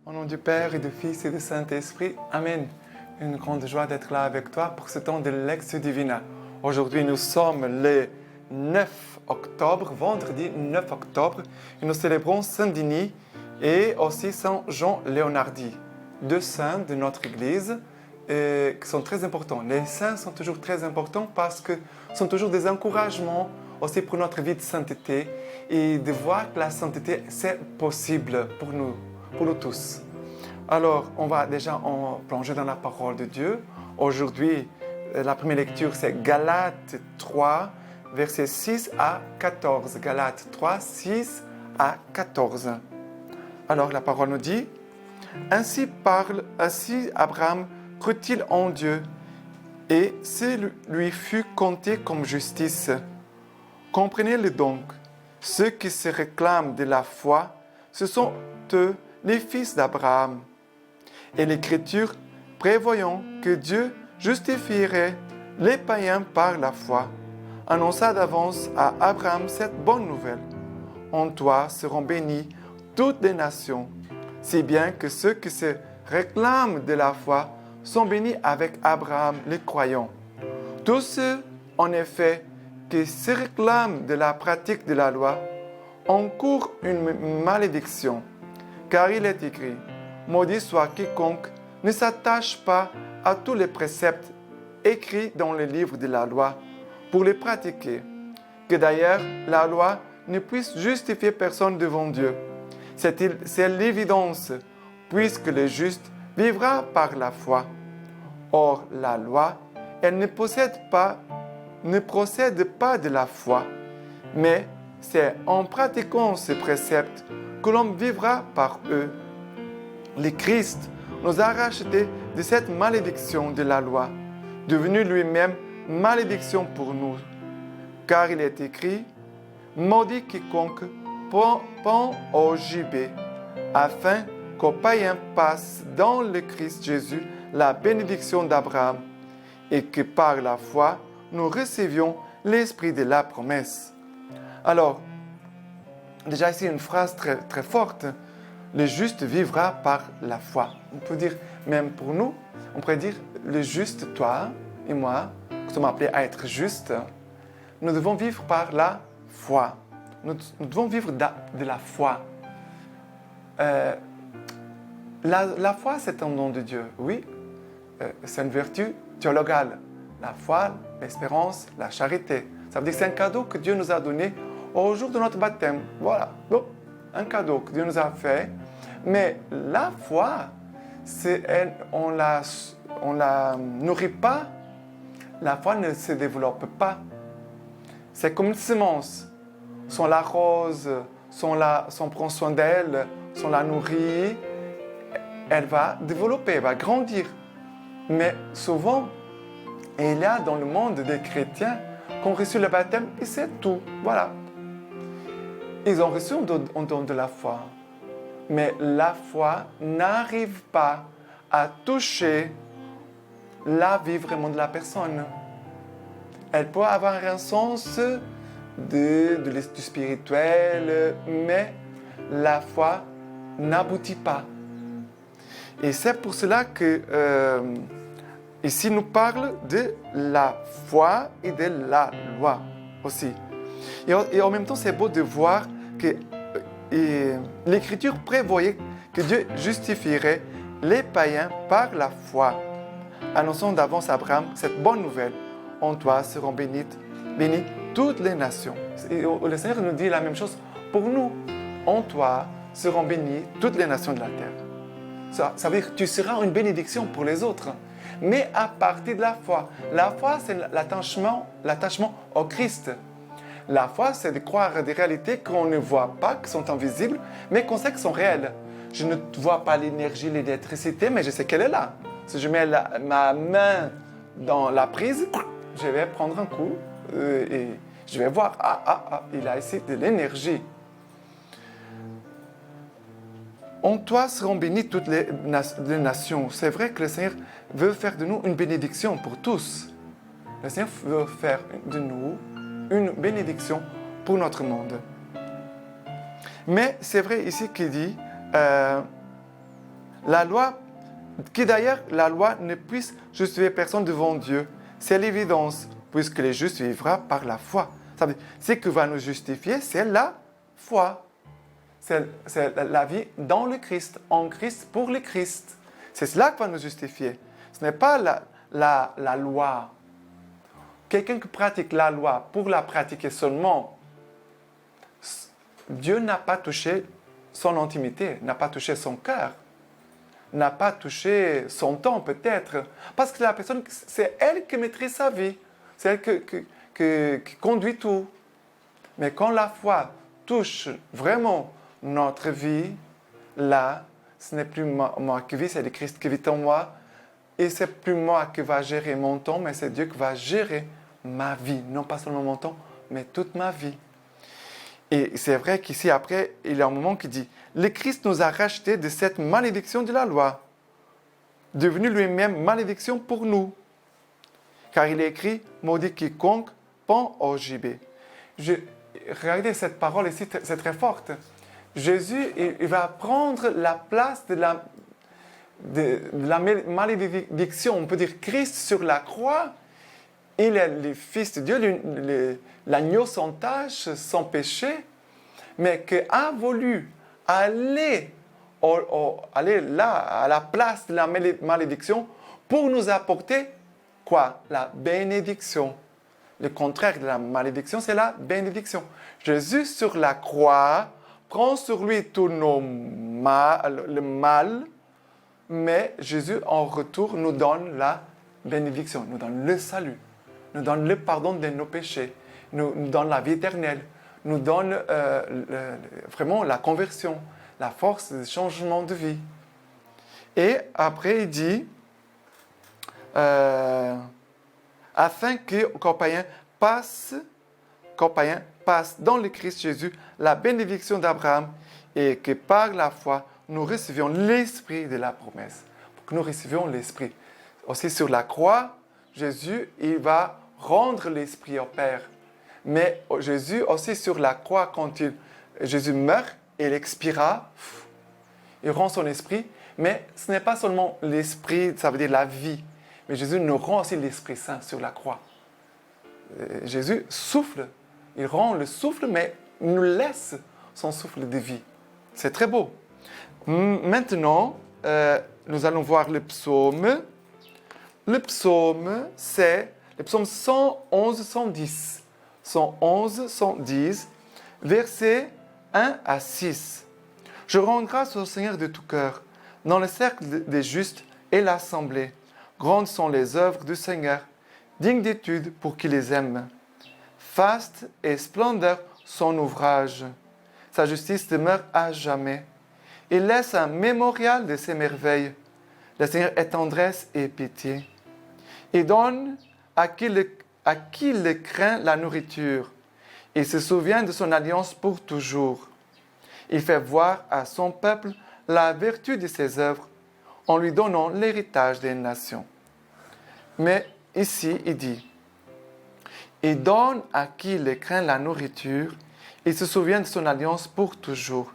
Au nom du Père et du Fils et du Saint-Esprit, Amen. Une grande joie d'être là avec toi pour ce temps de Lectio Divina. Aujourd'hui, nous sommes le 9 octobre, vendredi 9 octobre, et nous célébrons Saint-Denis et aussi Saint Jean Léonhardi, deux saints de notre Église qui sont très importants. Les saints sont toujours très importants parce que sont toujours des encouragements aussi pour notre vie de sainteté et de voir que la sainteté, c'est possible pour nous tous. Alors, on va déjà plonger dans la parole de Dieu. Aujourd'hui, la première lecture, c'est Galates 3, versets 6 à 14. Galates 3, 6 à 14. Alors, la parole nous dit, « Ainsi Abraham crut-il en Dieu, et ce lui fut compté comme justice. Comprenez-le donc, ceux qui se réclament de la foi, ce sont eux les fils d'Abraham. Et l'Écriture, prévoyant que Dieu justifierait les païens par la foi, annonça d'avance à Abraham cette bonne nouvelle. En toi seront bénies toutes les nations, si bien que ceux qui se réclament de la foi sont bénis avec Abraham les croyants. Tous ceux, en effet, qui se réclament de la pratique de la loi encourent une malédiction. Car il est écrit, « Maudit soit quiconque ne s'attache pas à tous les préceptes écrits dans le livre de la loi pour les pratiquer, que d'ailleurs la loi ne puisse justifier personne devant Dieu. C'est l'évidence, puisque le juste vivra par la foi. Or, la loi, elle ne procède pas de la foi, mais c'est en pratiquant ces préceptes que l'homme vivra par eux. Le Christ nous a rachetés de cette malédiction de la loi, devenu lui-même malédiction pour nous. Car il est écrit, « Maudit quiconque pend au gibet, afin qu'aux païens passe dans le Christ Jésus la bénédiction d'Abraham, et que par la foi, nous recevions l'esprit de la promesse. » Alors, déjà ici une phrase très, très forte. Le juste vivra par la foi. On peut dire, même pour nous, on pourrait dire, le juste, toi et moi, qui sommes appelés à être justes, nous devons vivre par la foi. Nous devons vivre de la foi. La foi, c'est un don de Dieu, oui. C'est une vertu théologale. La foi, l'espérance, la charité. Ça veut dire que c'est un cadeau que Dieu nous a donné au jour de notre baptême. Voilà, bon, un cadeau que Dieu nous a fait. Mais la foi, on la nourrit pas. La foi ne se développe pas. C'est comme une semence. Si on l'arrose, si on prend soin d'elle, si on la nourrit, elle va développer, elle va grandir. Mais souvent, il y a dans le monde des chrétiens qui ont reçu le baptême et c'est tout. Voilà. Ils ont reçu un don de la foi. Mais la foi n'arrive pas à toucher la vie vraiment de la personne. Elle peut avoir un sens du spirituel, mais la foi n'aboutit pas. Et c'est pour cela que ici nous parle de la foi et de la loi aussi. Et en même temps, c'est beau de voir que l'Écriture prévoyait que Dieu justifierait les païens par la foi, annonçant d'avance à Abraham cette bonne nouvelle. En toi seront bénies toutes les nations. Et le Seigneur nous dit la même chose pour nous. En toi seront bénies toutes les nations de la terre. Ça veut dire que tu seras une bénédiction pour les autres, mais à partir de la foi. La foi, c'est l'attachement au Christ. La foi, c'est de croire à des réalités qu'on ne voit pas, qui sont invisibles, mais qu'on sait qu'elles sont réelles. Je ne vois pas l'énergie, l'électricité, mais je sais qu'elle est là. Si je mets ma main dans la prise, je vais prendre un coup et je vais voir, il a ici de l'énergie. En toi seront bénies toutes les nations. C'est vrai que le Seigneur veut faire de nous une bénédiction pour tous. Le Seigneur veut faire de nous une bénédiction pour notre monde. Mais c'est vrai ici qu'il dit La loi, qui d'ailleurs, la loi ne puisse justifier personne devant Dieu. C'est l'évidence, puisque le juste vivra par la foi. Ça veut dire, ce qui va nous justifier, c'est la foi. C'est la vie dans le Christ, en Christ, pour le Christ. C'est cela qui va nous justifier. Ce n'est pas la loi. Quelqu'un qui pratique la loi pour la pratiquer seulement, Dieu n'a pas touché son intimité, n'a pas touché son cœur, n'a pas touché son temps peut-être. Parce que la personne, c'est elle qui maîtrise sa vie, c'est elle qui conduit tout. Mais quand la foi touche vraiment notre vie, là, ce n'est plus moi qui vis, c'est le Christ qui vit en moi. Et c'est plus moi qui va gérer mon temps, mais c'est Dieu qui va gérer ma vie. Non pas seulement mon temps, mais toute ma vie. Et c'est vrai qu'ici, après, il y a un moment qui dit « Le Christ nous a rachetés de cette malédiction de la loi, devenu lui-même malédiction pour nous. Car il est écrit « Maudit quiconque pend au gibet ». Regardez cette parole ici, c'est très forte. Jésus, il va prendre la place de la malédiction. On peut dire Christ sur la croix. Il est le Fils de Dieu, l'agneau sans tache, sans péché, mais qui a voulu aller là, à la place de la malédiction, pour nous apporter quoi? La bénédiction. Le contraire de la malédiction, c'est la bénédiction. Jésus, sur la croix, prend sur lui tout le mal, mais Jésus, en retour, nous donne la bénédiction, nous donne le salut, nous donne le pardon de nos péchés, nous donne la vie éternelle, nous donne vraiment la conversion, la force de changement de vie. Et après, il dit, afin qu'en païen passe dans le Christ Jésus la bénédiction d'Abraham et que par la foi, nous recevions l'esprit de la promesse. Pour que nous recevions l'esprit. Aussi sur la croix, Jésus, il va rendre l'esprit au Père. Mais Jésus, aussi sur la croix, quand Jésus meurt, il expira, il rend son esprit, mais ce n'est pas seulement l'esprit, ça veut dire la vie, mais Jésus nous rend aussi l'Esprit Saint sur la croix. Jésus souffle, il rend le souffle, mais il nous laisse son souffle de vie. C'est très beau. Maintenant, nous allons voir le psaume. Le psaume, c'est le psaume 111-110. 111-110, versets 1 à 6. Je rends grâce au Seigneur de tout cœur, dans le cercle des justes et l'assemblée. Grandes sont les œuvres du Seigneur, dignes d'étude pour qui les aime. Faste et splendeur son ouvrage. Sa justice demeure à jamais. Il laisse un mémorial de ses merveilles. Le Seigneur est tendresse et pitié. Il donne à qui le craint la nourriture. Il se souvient de son alliance pour toujours. Il fait voir à son peuple la vertu de ses œuvres en lui donnant l'héritage des nations. Mais ici, il dit, il donne à qui le craint la nourriture, il se souvient de son alliance pour toujours.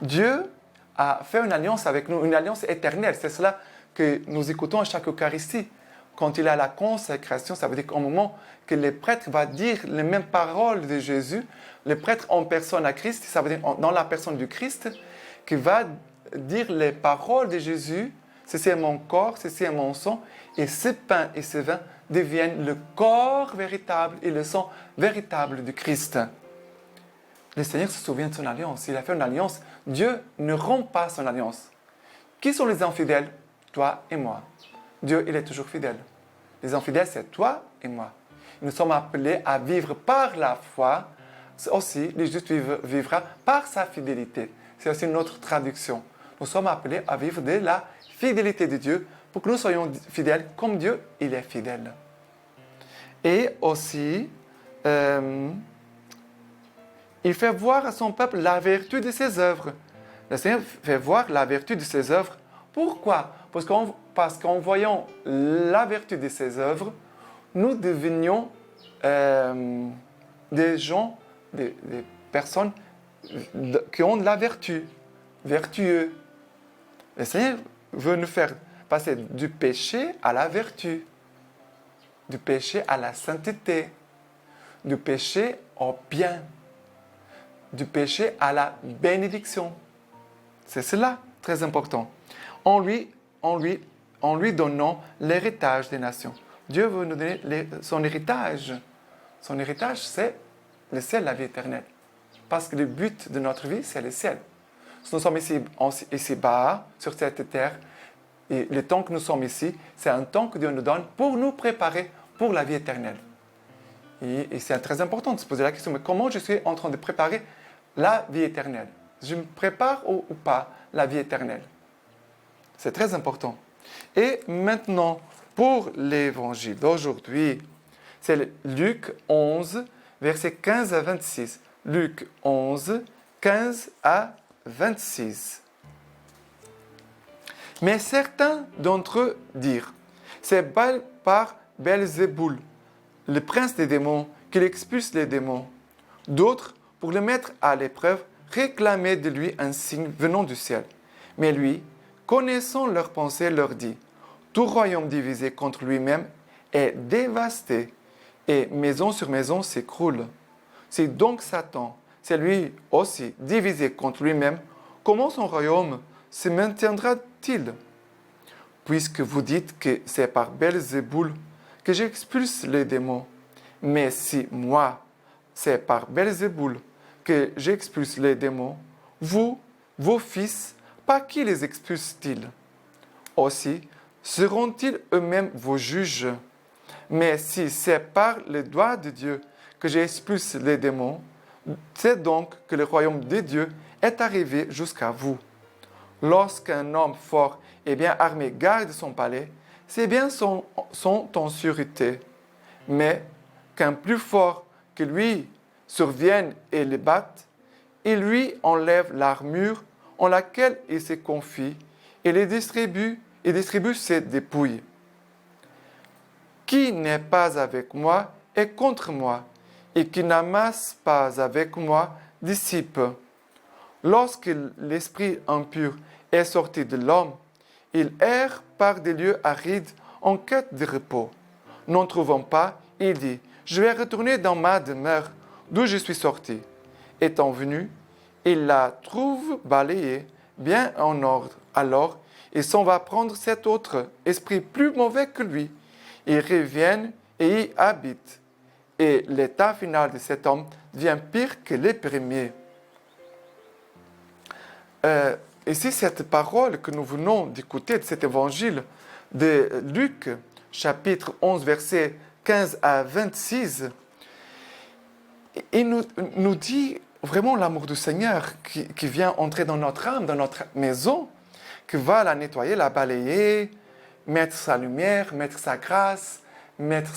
Dieu a fait une alliance avec nous, une alliance éternelle. C'est cela que nous écoutons à chaque Eucharistie. Quand il a la consécration, ça veut dire qu'au moment que le prêtre va dire les mêmes paroles de Jésus, le prêtre en personne à Christ, ça veut dire dans la personne du Christ, qui va dire les paroles de Jésus, ceci est mon corps, ceci est mon sang, et ce pain et ce vin deviennent le corps véritable et le sang véritable du Christ. Le Seigneur se souvient de son alliance. Il a fait une alliance. Dieu ne rompt pas son alliance. Qui sont les infidèles? Toi et moi. Dieu, il est toujours fidèle. Les infidèles, c'est toi et moi. Nous sommes appelés à vivre par la foi. Aussi, le juste vivra par sa fidélité. C'est aussi notre traduction. Nous sommes appelés à vivre de la fidélité de Dieu pour que nous soyons fidèles comme Dieu, il est fidèle. Et aussi, il fait voir à son peuple la vertu de ses œuvres. Le Seigneur fait voir la vertu de ses œuvres. Pourquoi? Parce qu'en voyant la vertu de ses œuvres, nous devenions des gens, des personnes qui ont de la vertu, vertueux. Le Seigneur veut nous faire passer du péché à la vertu, du péché à la sainteté, du péché au bien, du péché à la bénédiction. C'est cela, très important. En lui donnant l'héritage des nations. Dieu veut nous donner son héritage. Son héritage, c'est le ciel, la vie éternelle. Parce que le but de notre vie, c'est le ciel. Nous sommes ici-bas, sur cette terre, et le temps que nous sommes ici, c'est un temps que Dieu nous donne pour nous préparer pour la vie éternelle. Et c'est très important de se poser la question, mais comment je suis en train de préparer la vie éternelle? Je me prépare ou pas la vie éternelle? C'est très important. Et maintenant, pour l'évangile d'aujourd'hui, c'est Luc 11, versets 15 à 26. Luc 11, 15 à 26. Mais certains d'entre eux dirent, c'est par Belzéboul, le prince des démons, qu'il expulse les démons. D'autres, pour le mettre à l'épreuve, réclamaient de lui un signe venant du ciel. Mais lui, connaissant leurs pensées, leur dit, tout royaume divisé contre lui-même est dévasté, et maison sur maison s'écroule. Si donc Satan, c'est lui aussi divisé contre lui-même, comment son royaume se maintiendra-t-il? Puisque vous dites que c'est par Belzéboul que j'expulse les démons. Mais si moi, c'est par Belzéboul que j'expulse les démons, vous, vos fils, par qui les expulse-t-il? Aussi, seront-ils eux-mêmes vos juges? Mais si c'est par le doigt de Dieu que j'expulse les démons, c'est donc que le royaume de Dieu est arrivé jusqu'à vous. Lorsqu'un homme fort et bien armé garde son palais, ses biens sont en sûreté. Mais qu'un plus fort que lui survienne et le batte, il lui enlève l'armure en laquelle il se confie et distribue ses dépouilles. Qui n'est pas avec moi est contre moi, et qui n'amasse pas avec moi dissipe. Lorsque l'esprit impur est sorti de l'homme, il erre par des lieux arides en quête de repos. N'en trouvant pas, il dit, je vais retourner dans ma demeure d'où je suis sorti. Étant venu, il la trouve balayée, bien en ordre. Alors, il s'en va prendre cet autre esprit plus mauvais que lui. Il revient et y habite. Et l'état final de cet homme devient pire que les premiers. Ici, cette parole que nous venons d'écouter de cet évangile de Luc, chapitre 11, versets 15 à 26, il nous dit vraiment l'amour du Seigneur qui vient entrer dans notre âme, dans notre maison, qui va la nettoyer, la balayer, mettre sa lumière, mettre sa grâce, mettre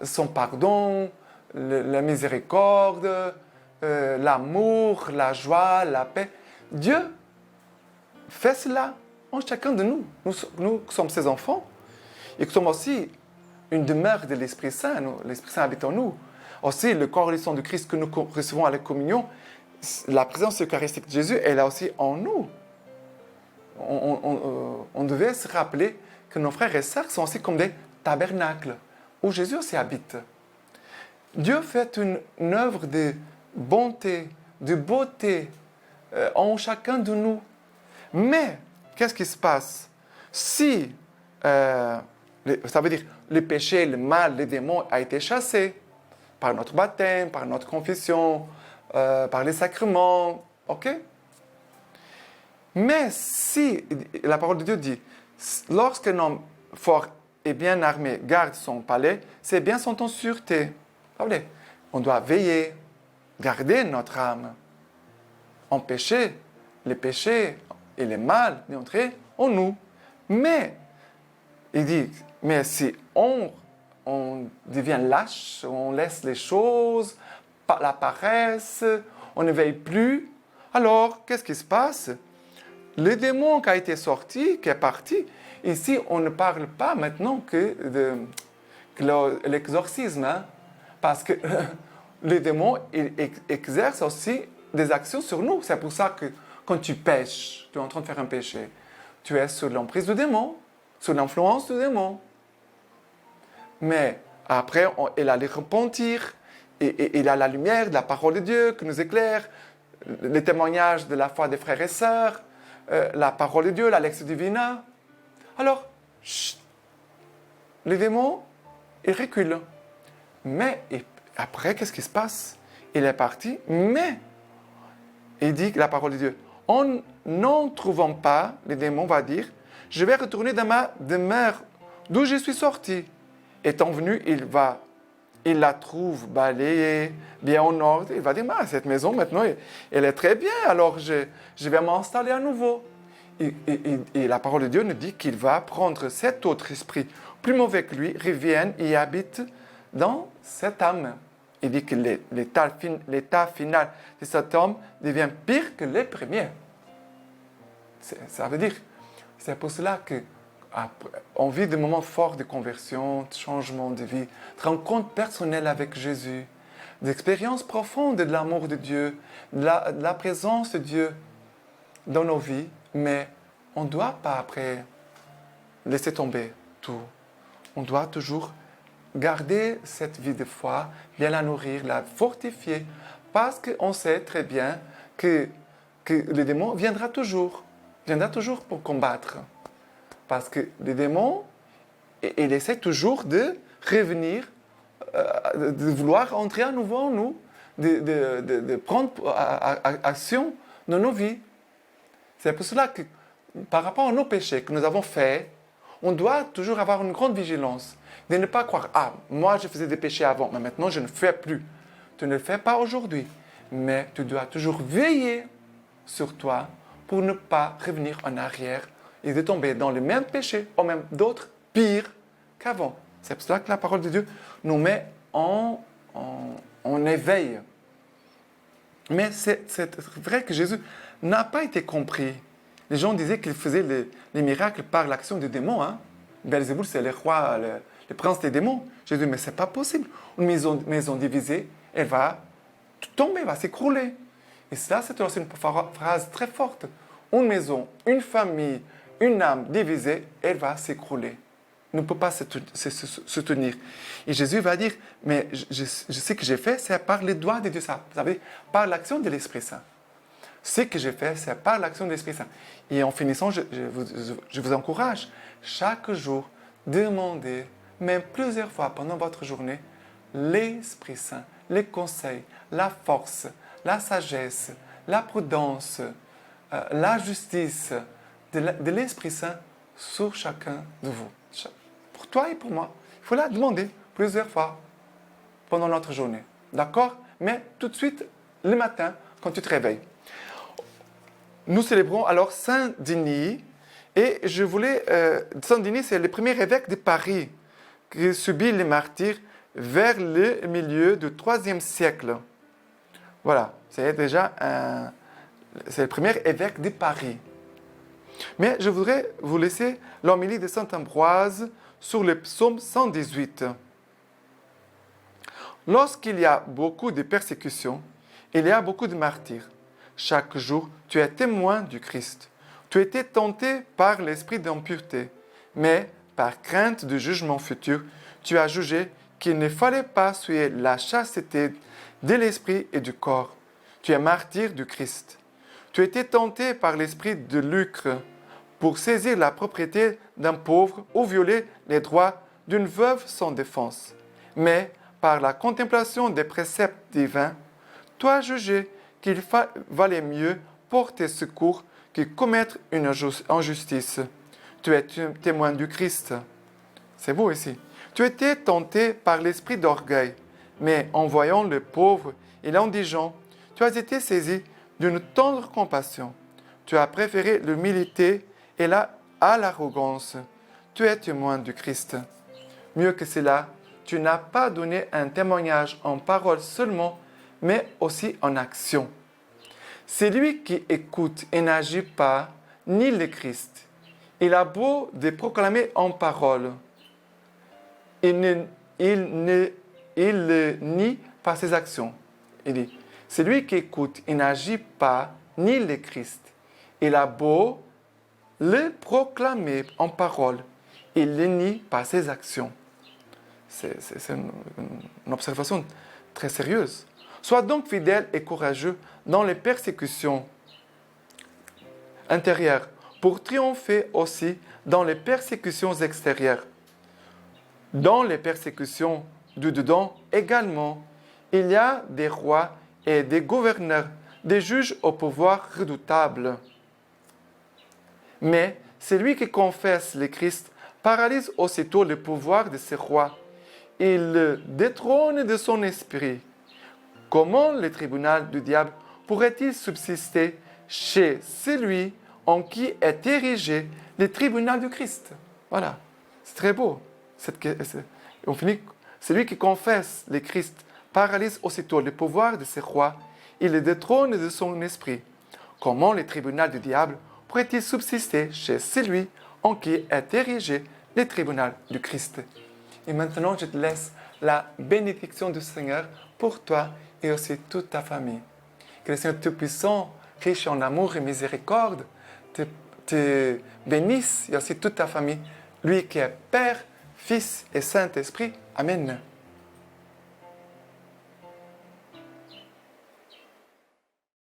son pardon, la miséricorde, l'amour, la joie, la paix. Dieu fait cela en chacun de nous. Nous sommes ses enfants et nous sommes aussi une demeure de l'Esprit Saint. L'Esprit Saint habite en nous. Aussi, le corps et le sang de Christ que nous recevons à la communion, la présence eucharistique de Jésus, elle est aussi en nous. On devait se rappeler que nos frères et sœurs sont aussi comme des tabernacles où Jésus aussi habite. Dieu fait une œuvre de bonté, de beauté en chacun de nous. Mais, qu'est-ce qui se passe? Si, ça veut dire, le péché, le mal, les démons a été chassé par notre baptême, par notre confession, par les sacrements, ok? Mais si, la parole de Dieu dit, lorsqu'un homme fort et bien armé garde son palais, ses biens sont en sûreté. On doit veiller, garder notre âme, empêcher les péchés et les mal d'entrer en nous. Mais, il dit, mais si on devient lâche, on laisse les choses, la paresse, on ne veille plus, alors qu'est-ce qui se passe? Le démon qui a été sorti, qui est parti, ici on ne parle pas maintenant que de l'exorcisme, hein, parce que le démon exerce aussi des actions sur nous. C'est pour ça que quand tu pêches, tu es en train de faire un péché, tu es sous l'emprise du démon, sous l'influence du démon. Mais après, il a les repentir, et il a la lumière de la parole de Dieu qui nous éclaire, les témoignages de la foi des frères et sœurs, la parole de Dieu, la lectio divina. Alors, chut, les démons, ils reculent. Mais après, qu'est-ce qui se passe? Il est parti, mais il dit que la parole de Dieu, en n'en trouvant pas, les démons va dire, je vais retourner dans ma demeure d'où je suis sorti. Étant venu, il la trouve balayée, bien en ordre. Il va dire, cette maison maintenant, elle est très bien, alors je vais m'installer à nouveau. Et la parole de Dieu nous dit qu'il va prendre cet autre esprit plus mauvais que lui, revienne et habite dans cette âme. Il dit que l'état final de cet homme devient pire que les premiers. Ça veut dire, c'est pour cela qu'on vit des moments forts de conversion, de changement de vie, de rencontre personnelle avec Jésus, d'expériences profondes de l'amour de Dieu, de la présence de Dieu dans nos vies, mais on ne doit pas après laisser tomber tout. On doit toujours garder cette vie de foi, bien la nourrir, la fortifier, parce qu'on sait très bien que le démon viendra toujours pour combattre. Parce que le démon, il essaie toujours de revenir, de vouloir entrer à nouveau en nous, de prendre action dans nos vies. C'est pour cela que, par rapport à nos péchés que nous avons faits, on doit toujours avoir une grande vigilance, de ne pas croire, moi je faisais des péchés avant, mais maintenant je ne fais plus. Tu ne le fais pas aujourd'hui, mais tu dois toujours veiller sur toi pour ne pas revenir en arrière et de tomber dans le même péché, ou même d'autres pires qu'avant. C'est pour cela que la parole de Dieu nous met en éveil. Mais c'est vrai que Jésus n'a pas été compris. Les gens disaient qu'il faisait les miracles par l'action des démons. Belzéboul, c'est le roi, le prince des démons. Jésus dit, mais ce n'est pas possible. Une maison divisée, elle va tomber, elle va s'écrouler. Et ça, c'est aussi une phrase très forte. Une maison, une famille, une âme divisée, elle va s'écrouler. Elle ne peut pas se tenir. Et Jésus va dire, mais je sais que j'ai fait, c'est par les doigts de Dieu. Ça, vous savez, par l'action de l'Esprit Saint. Ce que j'ai fait, c'est par l'action de l'Esprit Saint. Et en finissant, je vous encourage, chaque jour, demandez, même plusieurs fois pendant votre journée, l'Esprit Saint, les conseils, la force, la sagesse, la prudence, la justice de l'Esprit Saint sur chacun de vous. Pour toi et pour moi. Il faut la demander plusieurs fois pendant notre journée. D'accord? Mais tout de suite, le matin, quand tu te réveilles. Nous célébrons alors Saint-Denis. Et je voulais... Saint-Denis, c'est le premier évêque de Paris qui subit les martyrs vers le milieu du IIIe siècle. Voilà, c'est le premier évêque de Paris. Mais je voudrais vous laisser l'homélie de saint Ambroise sur le psaume 118. Lorsqu'il y a beaucoup de persécutions, il y a beaucoup de martyrs. Chaque jour, tu es témoin du Christ. Tu étais tenté par l'esprit d'impureté, mais par crainte du jugement futur, tu as jugé qu'il ne fallait pas souiller la chasteté de l'esprit et du corps. Tu es martyr du Christ. Tu étais tenté par l'esprit de lucre pour saisir la propriété d'un pauvre ou violer les droits d'une veuve sans défense. Mais par la contemplation des préceptes divins, tu as jugé qu'il valait mieux porter secours que commettre une injustice. Tu es témoin du Christ. C'est beau ici. Tu étais tenté par l'esprit d'orgueil, mais en voyant le pauvre et l'indigent, tu as été saisi d'une tendre compassion. Tu as préféré l'humilité et à l'arrogance. Tu es témoin du Christ. Mieux que cela, tu n'as pas donné un témoignage en parole seulement, mais aussi en action. Celui qui écoute et n'agit pas, ni le Christ. Il a beau de proclamer en parole. Il le nie par ses actions. Il dit, celui qui écoute et n'agit pas, ni le Christ. Il a beau le proclamer en parole, il le nie par ses actions. C'est une observation très sérieuse. Sois donc fidèle et courageux dans les persécutions intérieures pour triompher aussi dans les persécutions extérieures. Dans les persécutions du dedans également, il y a des rois et des gouverneurs, des juges au pouvoir redoutable. Mais celui qui confesse le Christ paralyse aussitôt le pouvoir de ces rois. Il le détrône de son esprit. Comment le tribunal du diable pourrait-il subsister chez celui en qui est érigé le tribunal du Christ? Voilà, c'est très beau. On finit, celui qui confesse le Christ paralyse aussitôt le pouvoir de ses rois. Il le détrône de son esprit. Comment le tribunal du diable pourrait-il subsister chez celui en qui est érigé le tribunal du Christ? Et maintenant, je te laisse la bénédiction du Seigneur pour toi et aussi toute ta famille. Que le Seigneur Tout-Puissant, riche en amour et miséricorde, te bénisse et aussi toute ta famille. Lui qui est Père, Fils et Saint-Esprit. Amen.